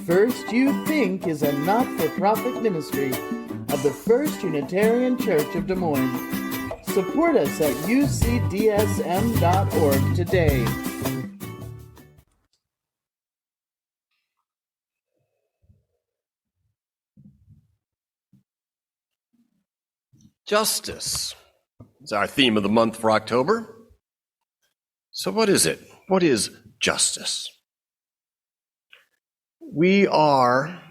First You Think is a not-for-profit ministry of the First Unitarian Church of Des Moines. Support us at ucdsm.org today. Justice is our theme of the month for October. So what is it? What is justice? We are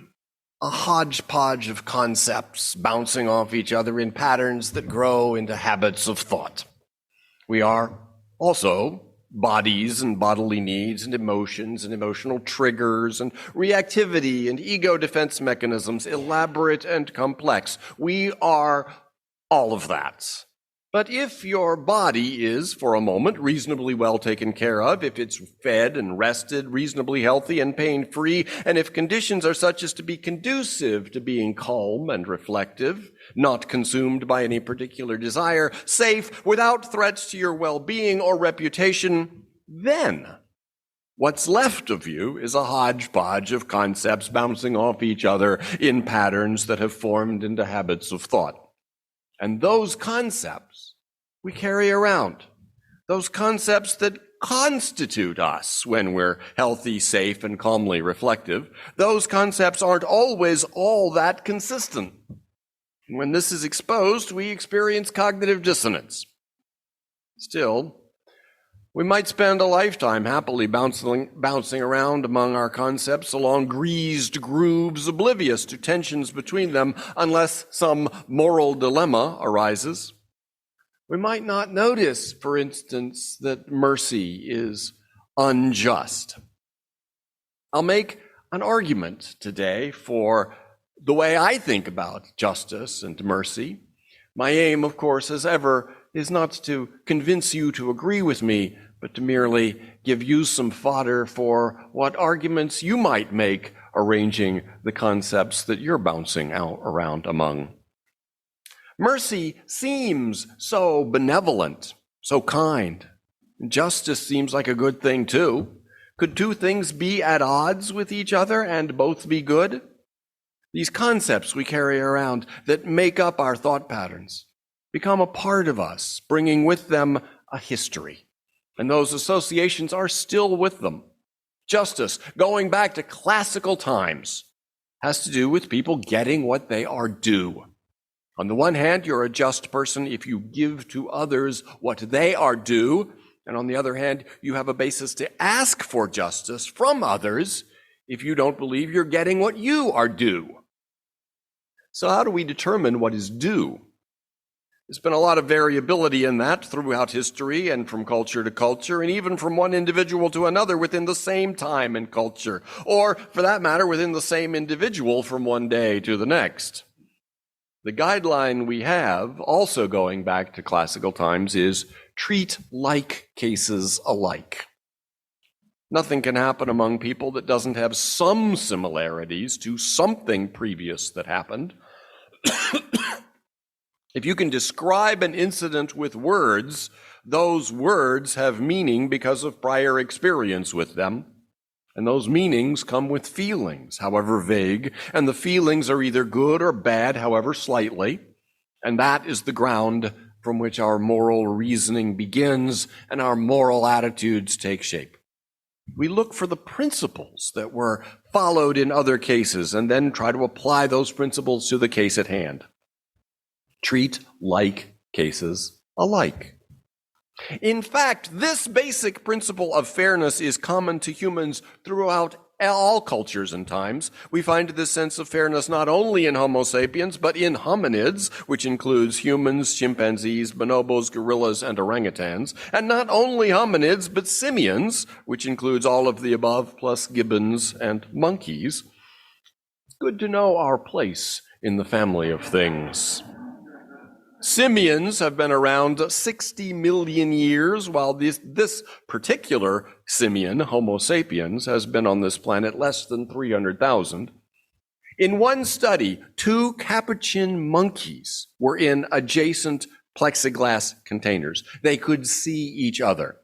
a hodgepodge of concepts bouncing off each other in patterns that grow into habits of thought. We are also bodies and bodily needs and emotions and emotional triggers and reactivity and ego defense mechanisms, elaborate and complex. We are all of that. But if your body is, for a moment, reasonably well taken care of, if it's fed and rested, reasonably healthy and pain-free, and if conditions are such as to be conducive to being calm and reflective, not consumed by any particular desire, safe, without threats to your well-being or reputation, then what's left of you is a hodgepodge of concepts bouncing off each other in patterns that have formed into habits of thought. And those concepts we carry around, those concepts that constitute us when we're healthy, safe, and calmly reflective, those concepts aren't always all that consistent. When this is exposed, we experience cognitive dissonance. Still, we might spend a lifetime happily bouncing around among our concepts along greased grooves, oblivious to tensions between them, unless some moral dilemma arises. We might not notice, for instance, that mercy is unjust. I'll make an argument today for the way I think about justice and mercy. My aim, of course, as ever, is not to convince you to agree with me, but to merely give you some fodder for what arguments you might make arranging the concepts that you're bouncing out around among. Mercy seems so benevolent, so kind. Justice seems like a good thing too. Could two things be at odds with each other and both be good? These concepts we carry around that make up our thought patterns become a part of us, bringing with them a history. And those associations are still with them. Justice, going back to classical times, has to do with people getting what they are due. On the one hand, you're a just person if you give to others what they are due. And on the other hand, you have a basis to ask for justice from others if you don't believe you're getting what you are due. So how do we determine what is due? There's been a lot of variability in that throughout history and from culture to culture, and even from one individual to another within the same time and culture, or for that matter, within the same individual from one day to the next. The guideline we have, also going back to classical times, is treat like cases alike. Nothing can happen among people that doesn't have some similarities to something previous that happened. If you can describe an incident with words, those words have meaning because of prior experience with them. And those meanings come with feelings, however vague, and the feelings are either good or bad, however slightly. And that is the ground from which our moral reasoning begins and our moral attitudes take shape. We look for the principles that were followed in other cases and then try to apply those principles to the case at hand. Treat like cases alike. In fact, this basic principle of fairness is common to humans throughout all cultures and times. We find this sense of fairness not only in Homo sapiens, but in hominids, which includes humans, chimpanzees, bonobos, gorillas, and orangutans. And not only hominids, but simians, which includes all of the above, plus gibbons and monkeys. It's good to know our place in the family of things. Simians have been around 60 million years, while this particular simian, Homo sapiens, has been on this planet less than 300,000. In one study, 2 capuchin monkeys were in adjacent plexiglass containers. They could see each other.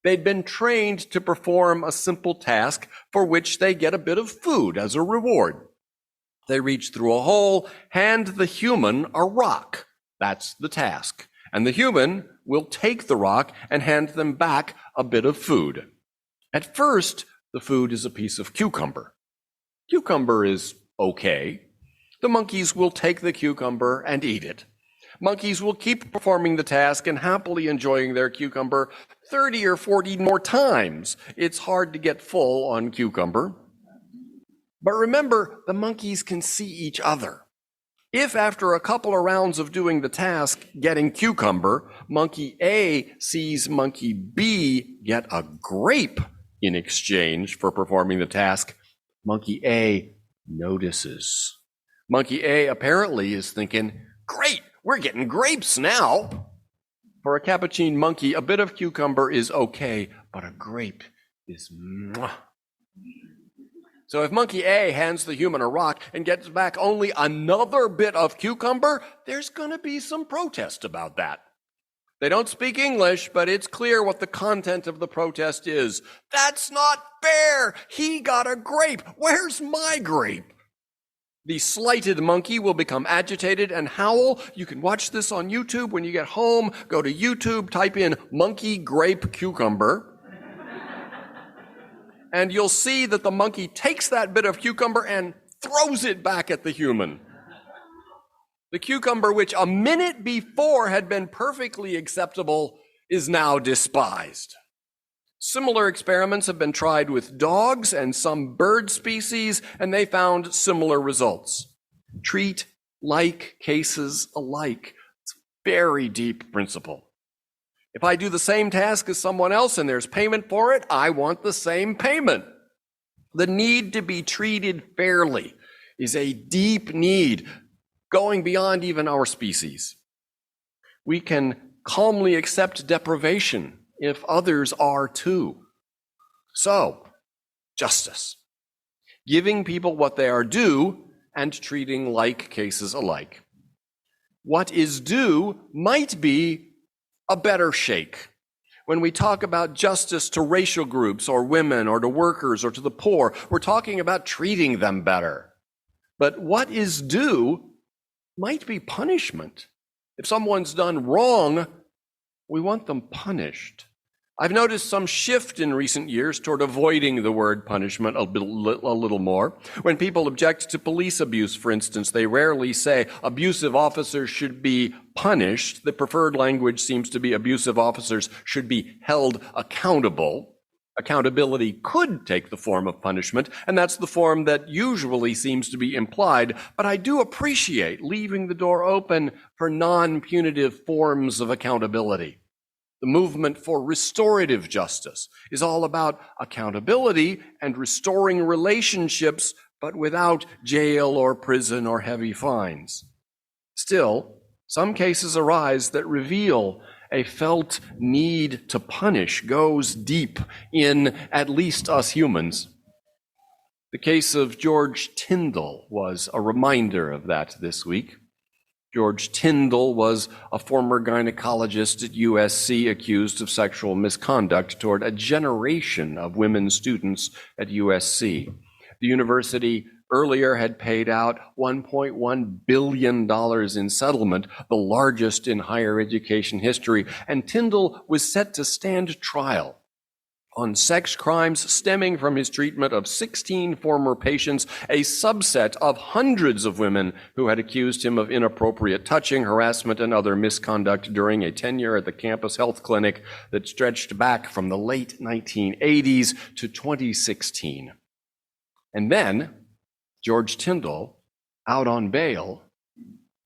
They'd been trained to perform a simple task for which they get a bit of food as a reward. They reach through a hole, hand the human a rock. That's the task. And the human will take the rock and hand them back a bit of food. At first, the food is a piece of cucumber. Cucumber is okay. The monkeys will take the cucumber and eat it. Monkeys will keep performing the task and happily enjoying their cucumber 30 or 40 more times. It's hard to get full on cucumber. But remember, the monkeys can see each other. If after a couple of rounds of doing the task, getting cucumber, monkey A sees monkey B get a grape in exchange for performing the task, monkey A notices. Monkey A apparently is thinking, great, we're getting grapes now. For a capuchin monkey, a bit of cucumber is okay, but a grape is mwah. So if monkey A hands the human a rock and gets back only another bit of cucumber, there's going to be some protest about that. They don't speak English, but it's clear what the content of the protest is. That's not fair. He got a grape. Where's my grape? The slighted monkey will become agitated and howl. You can watch this on YouTube when you get home. Go to YouTube, type in monkey grape cucumber. And you'll see that the monkey takes that bit of cucumber and throws it back at the human. The cucumber, which a minute before had been perfectly acceptable, is now despised. Similar experiments have been tried with dogs and some bird species, and they found similar results. Treat like cases alike. It's a very deep principle. If I do the same task as someone else and there's payment for it, I want the same payment. The need to be treated fairly is a deep need, going beyond even our species. We can calmly accept deprivation if others are too. So, justice. Giving people what they are due and treating like cases alike. What is due might be a better shake. When we talk about justice to racial groups or women or to workers or to the poor, we're talking about treating them better. But what is due might be punishment. If someone's done wrong, we want them punished. I've noticed some shift in recent years toward avoiding the word punishment a little more. When people object to police abuse, for instance, they rarely say abusive officers should be punished. The preferred language seems to be abusive officers should be held accountable. Accountability could take the form of punishment, and that's the form that usually seems to be implied, but I do appreciate leaving the door open for non-punitive forms of accountability. The movement for restorative justice is all about accountability and restoring relationships, but without jail or prison or heavy fines. Still, some cases arise that reveal a felt need to punish goes deep in at least us humans. The case of George Tyndall was a reminder of that this week. George Tyndall was a former gynecologist at USC accused of sexual misconduct toward a generation of women students at USC. The university earlier had paid out $1.1 billion in settlement, the largest in higher education history, and Tyndall was set to stand trial on sex crimes stemming from his treatment of 16 former patients, a subset of hundreds of women who had accused him of inappropriate touching, harassment, and other misconduct during a tenure at the campus health clinic that stretched back from the late 1980s to 2016. And then George Tyndall, out on bail,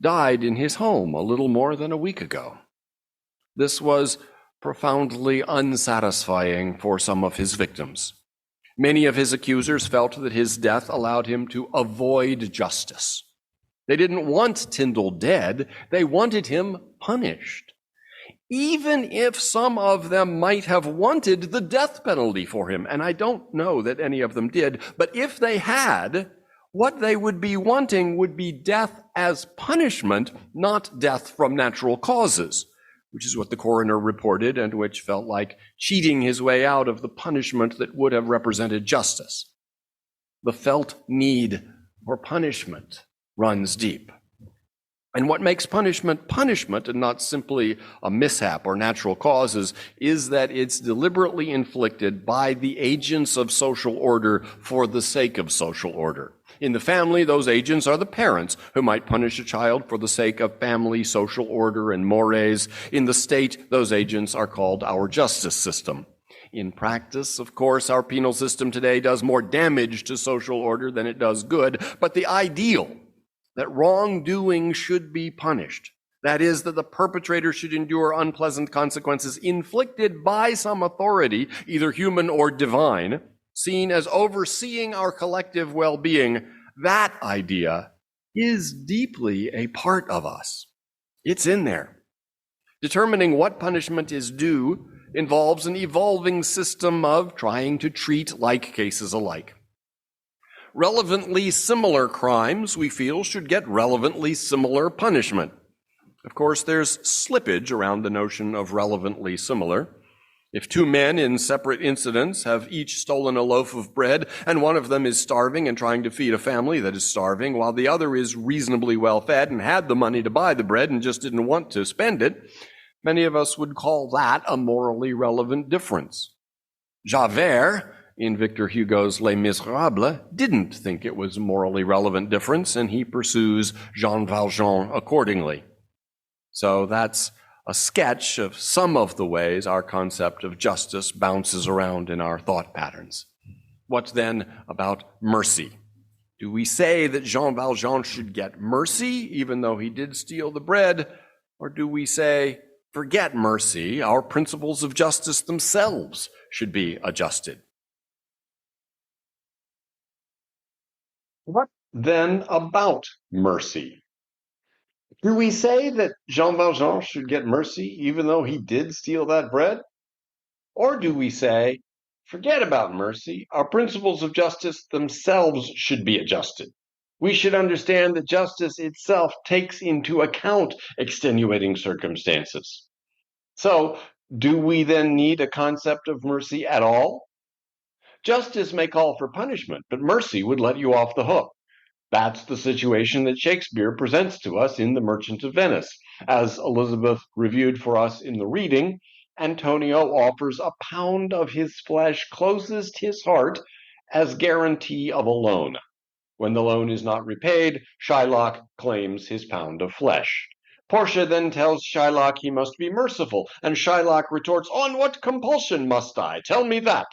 died in his home a little more than a week ago. This was profoundly unsatisfying for some of his victims. Many of his accusers felt that his death allowed him to avoid justice. They didn't want Tyndall dead, they wanted him punished. Even if some of them might have wanted the death penalty for him, and I don't know that any of them did, but if they had, what they would be wanting would be death as punishment, not death from natural causes. which is what the coroner reported and which felt like cheating his way out of the punishment that would have represented justice. The felt need for punishment runs deep. And what makes punishment punishment and not simply a mishap or natural causes is that it's deliberately inflicted by the agents of social order for the sake of social order. In the family, those agents are the parents who might punish a child for the sake of family, social order, and mores. In the state, those agents are called our justice system. In practice, of course, our penal system today does more damage to social order than it does good, but the ideal that wrongdoing should be punished, that is, that the perpetrator should endure unpleasant consequences inflicted by some authority, either human or divine, seen as overseeing our collective well-being, that idea is deeply a part of us. It's in there. Determining what punishment is due involves an evolving system of trying to treat like cases alike. Relevantly similar crimes, we feel, should get relevantly similar punishment. Of course, there's slippage around the notion of relevantly similar. If two men in separate incidents have each stolen a loaf of bread, and one of them is starving and trying to feed a family that is starving, while the other is reasonably well fed and had the money to buy the bread and just didn't want to spend it, many of us would call that a morally relevant difference. Javert, in Victor Hugo's Les Miserables, didn't think it was a morally relevant difference, and he pursues Jean Valjean accordingly. So that's a sketch of some of the ways our concept of justice bounces around in our thought patterns. What then about mercy? Do we say that Jean Valjean should get mercy, even though he did steal the bread? Or do we say, forget mercy, our principles of justice themselves should be adjusted? What then about mercy? Do we say that Jean Valjean should get mercy even though he did steal that bread? Or do we say, forget about mercy, our principles of justice themselves should be adjusted? We should understand that justice itself takes into account extenuating circumstances. So, do we then need a concept of mercy at all? Justice may call for punishment, but mercy would let you off the hook. That's the situation that Shakespeare presents to us in The Merchant of Venice. As Elizabeth reviewed for us in the reading, Antonio offers a pound of his flesh closest his heart as guarantee of a loan. When the loan is not repaid, Shylock claims his pound of flesh. Portia then tells Shylock he must be merciful, and Shylock retorts, "On what compulsion must I? Tell me that."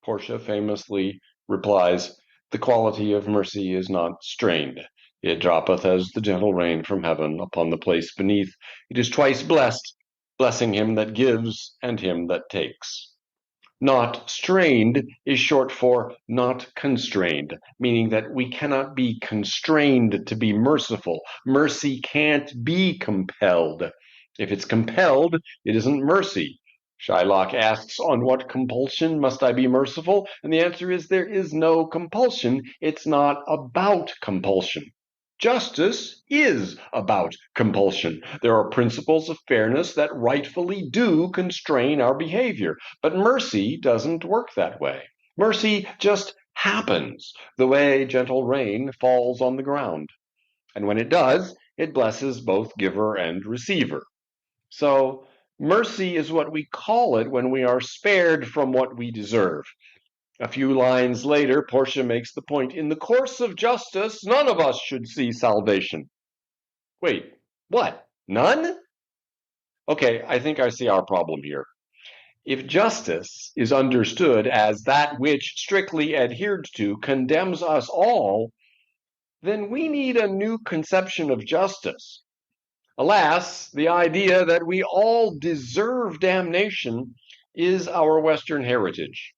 Portia famously replies, "The quality of mercy is not strained. It droppeth as the gentle rain from heaven upon the place beneath. It is twice blessed, blessing him that gives and him that takes." Not strained is short for not constrained, meaning that we cannot be constrained to be merciful. Mercy can't be compelled. If it's compelled, it isn't mercy. Shylock asks, "On what compulsion must I be merciful?" And the answer is, there is no compulsion. It's not about compulsion. Justice is about compulsion. There are principles of fairness that rightfully do constrain our behavior, but mercy doesn't work that way. Mercy just happens the way gentle rain falls on the ground. And when it does, it blesses both giver and receiver. So, mercy is what we call it when we are spared from what we deserve. A few lines later, Portia makes the point, in the course of justice, none of us should see salvation. Wait, what? None? Okay, I think I see our problem here. If justice is understood as that which, strictly adhered to, condemns us all, then we need a new conception of justice. Alas, the idea that we all deserve damnation is our Western heritage.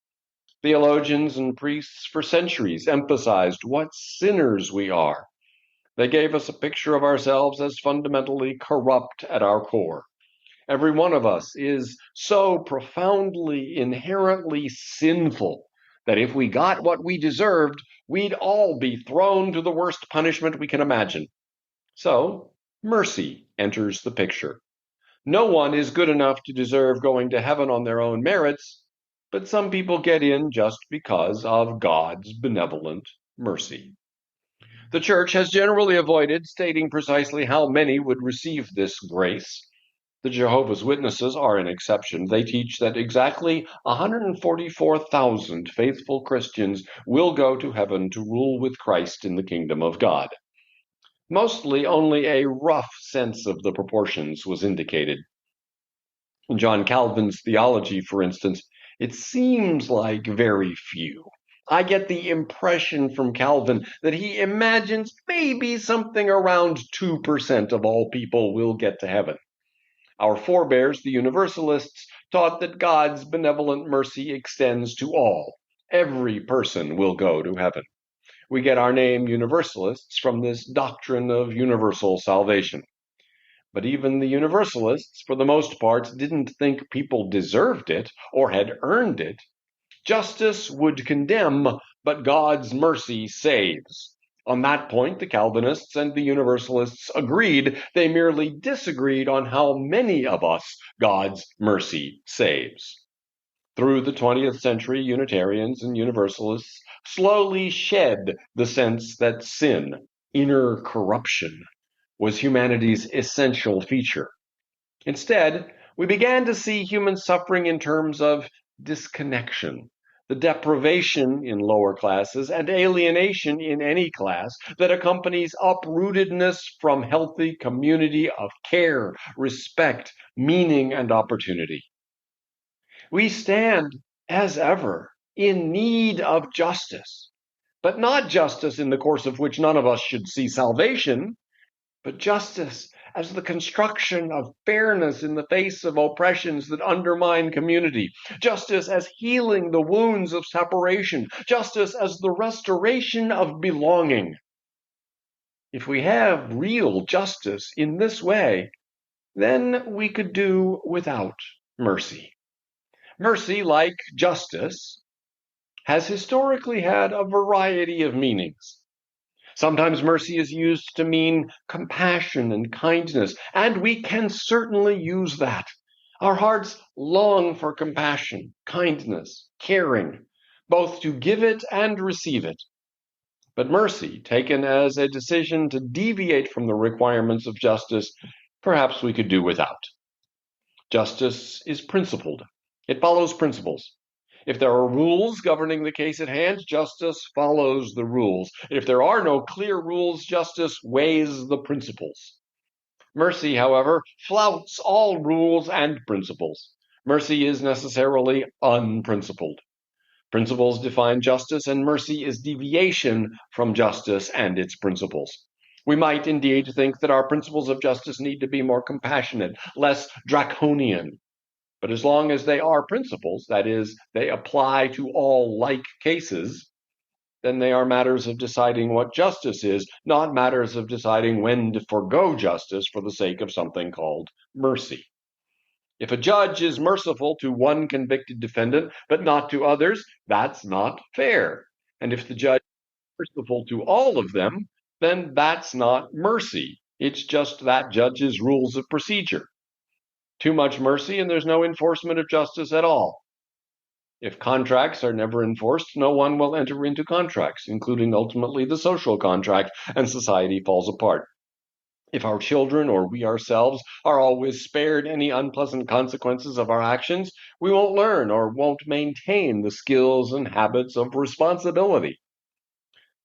Theologians and priests for centuries emphasized what sinners we are. They gave us a picture of ourselves as fundamentally corrupt at our core. Every one of us is so profoundly, inherently sinful that if we got what we deserved, we'd all be thrown to the worst punishment we can imagine. So, mercy enters the picture. No one is good enough to deserve going to heaven on their own merits, but some people get in just because of God's benevolent mercy. The Church has generally avoided stating precisely how many would receive this grace. The Jehovah's Witnesses are an exception. They teach that exactly 144,000 faithful Christians will go to heaven to rule with Christ in the kingdom of God. Mostly only a rough sense of the proportions was indicated. In John Calvin's theology, for instance, it seems like very few. I get the impression from Calvin that he imagines maybe something around 2% of all people will get to heaven. Our forebears, the Universalists, taught that God's benevolent mercy extends to all. Every person will go to heaven. We get our name Universalists from this doctrine of universal salvation. But even the Universalists, for the most part, didn't think people deserved it or had earned it. Justice would condemn, but God's mercy saves. On that point, the Calvinists and the Universalists agreed. They merely disagreed on how many of us God's mercy saves. Through the 20th century, Unitarians and Universalists slowly shed the sense that sin, inner corruption, was humanity's essential feature. Instead, we began to see human suffering in terms of disconnection, the deprivation in lower classes, and alienation in any class that accompanies uprootedness from healthy community of care, respect, meaning, and opportunity. We stand, as ever, in need of justice, but not justice in the course of which none of us should see salvation, but justice as the construction of fairness in the face of oppressions that undermine community, justice as healing the wounds of separation, justice as the restoration of belonging. If we have real justice in this way, then we could do without mercy. Mercy, like justice, has historically had a variety of meanings. Sometimes mercy is used to mean compassion and kindness, and we can certainly use that. Our hearts long for compassion, kindness, caring, both to give it and receive it. But mercy, taken as a decision to deviate from the requirements of justice, perhaps we could do without. Justice is principled. It follows principles. If there are rules governing the case at hand, justice follows the rules. If there are no clear rules, justice weighs the principles. Mercy, however, flouts all rules and principles. Mercy is necessarily unprincipled. Principles define justice, and mercy is deviation from justice and its principles. We might indeed think that our principles of justice need to be more compassionate, less draconian. But as long as they are principles, that is, they apply to all like cases, then they are matters of deciding what justice is, not matters of deciding when to forgo justice for the sake of something called mercy. If a judge is merciful to one convicted defendant, but not to others, that's not fair. And if the judge is merciful to all of them, then that's not mercy. It's just that judge's rules of procedure. Too much mercy and there's no enforcement of justice at all. If contracts are never enforced, no one will enter into contracts, including ultimately the social contract, and society falls apart. If our children or we ourselves are always spared any unpleasant consequences of our actions, we won't learn or won't maintain the skills and habits of responsibility.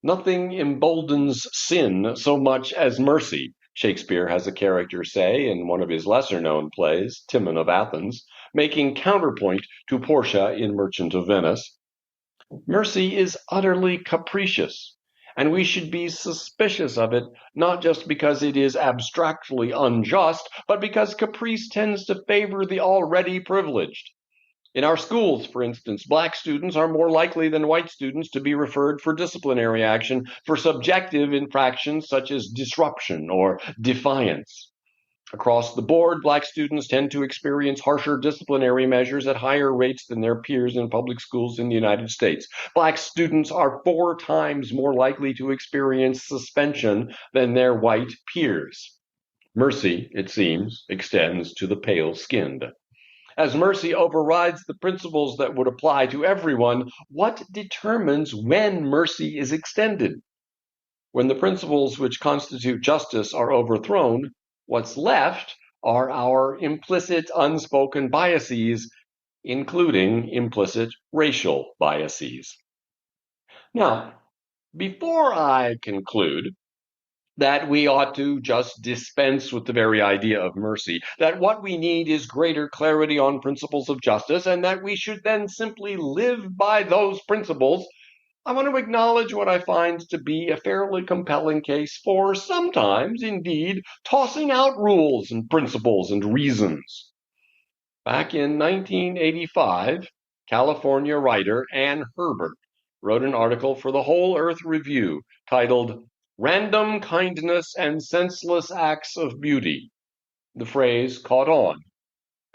Nothing emboldens sin so much as mercy, Shakespeare has a character say in one of his lesser-known plays, Timon of Athens, making counterpoint to Portia in Merchant of Venice. Mercy is utterly capricious, and we should be suspicious of it, not just because it is abstractly unjust, but because caprice tends to favor the already privileged. In our schools, for instance, black students are more likely than white students to be referred for disciplinary action for subjective infractions such as disruption or defiance. Across the board, black students tend to experience harsher disciplinary measures at higher rates than their peers in public schools in the United States. Black students are 4 times more likely to experience suspension than their white peers. Mercy, it seems, extends to the pale-skinned. As mercy overrides the principles that would apply to everyone, what determines when mercy is extended? When the principles which constitute justice are overthrown, what's left are our implicit, unspoken biases, including implicit racial biases. Now, before I conclude that we ought to just dispense with the very idea of mercy, that what we need is greater clarity on principles of justice, and that we should then simply live by those principles, I want to acknowledge what I find to be a fairly compelling case for sometimes, indeed, tossing out rules and principles and reasons. Back in 1985, California writer Ann Herbert wrote an article for the Whole Earth Review titled "Random Kindness and Senseless Acts of Beauty." The phrase caught on.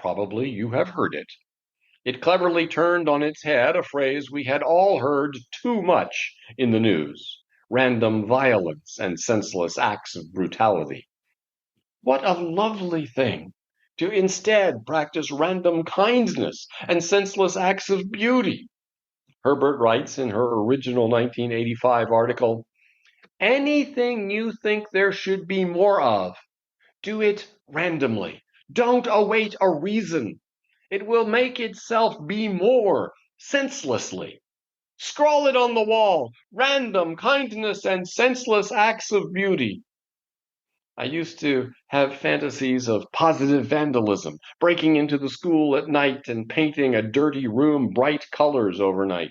Probably you have heard it. It cleverly turned on its head a phrase we had all heard too much in the news: random violence and senseless acts of brutality. What a lovely thing to instead practice random kindness and senseless acts of beauty. Herbert writes in her original 1985 article, "Anything you think there should be more of, do it randomly. Don't await a reason. It will make itself be more senselessly. Scrawl it on the wall, random kindness and senseless acts of beauty." I used to have fantasies of positive vandalism, breaking into the school at night and painting a dirty room bright colors overnight,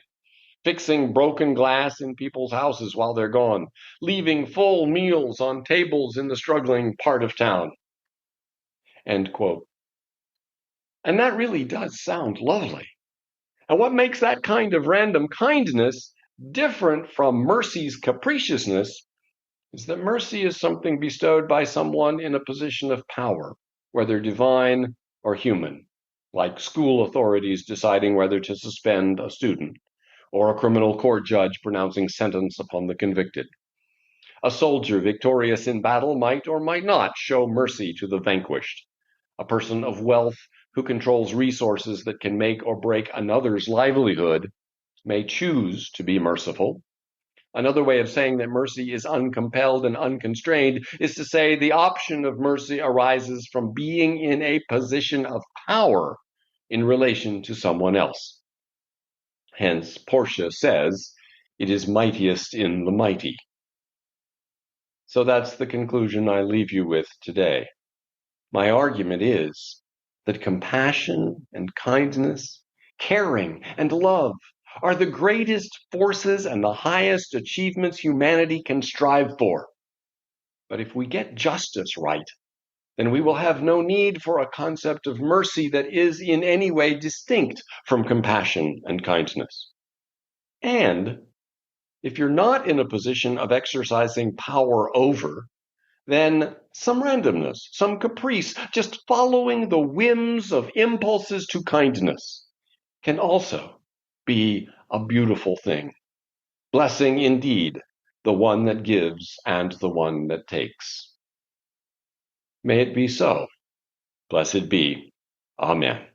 fixing broken glass in people's houses while they're gone, leaving full meals on tables in the struggling part of town. End quote. And that really does sound lovely. And what makes that kind of random kindness different from mercy's capriciousness is that mercy is something bestowed by someone in a position of power, whether divine or human, like school authorities deciding whether to suspend a student, or a criminal court judge pronouncing sentence upon the convicted. A soldier victorious in battle might or might not show mercy to the vanquished. A person of wealth who controls resources that can make or break another's livelihood may choose to be merciful. Another way of saying that mercy is uncompelled and unconstrained is to say the option of mercy arises from being in a position of power in relation to someone else. Hence, Portia says, "It is mightiest in the mighty." So that's the conclusion I leave you with today. My argument is that compassion and kindness, caring and love are the greatest forces and the highest achievements humanity can strive for. But if we get justice right, then we will have no need for a concept of mercy that is in any way distinct from compassion and kindness. And if you're not in a position of exercising power over, then some randomness, some caprice, just following the whims of impulses to kindness can also be a beautiful thing. Blessing indeed, the one that gives and the one that takes. May it be so. Blessed be. Amen.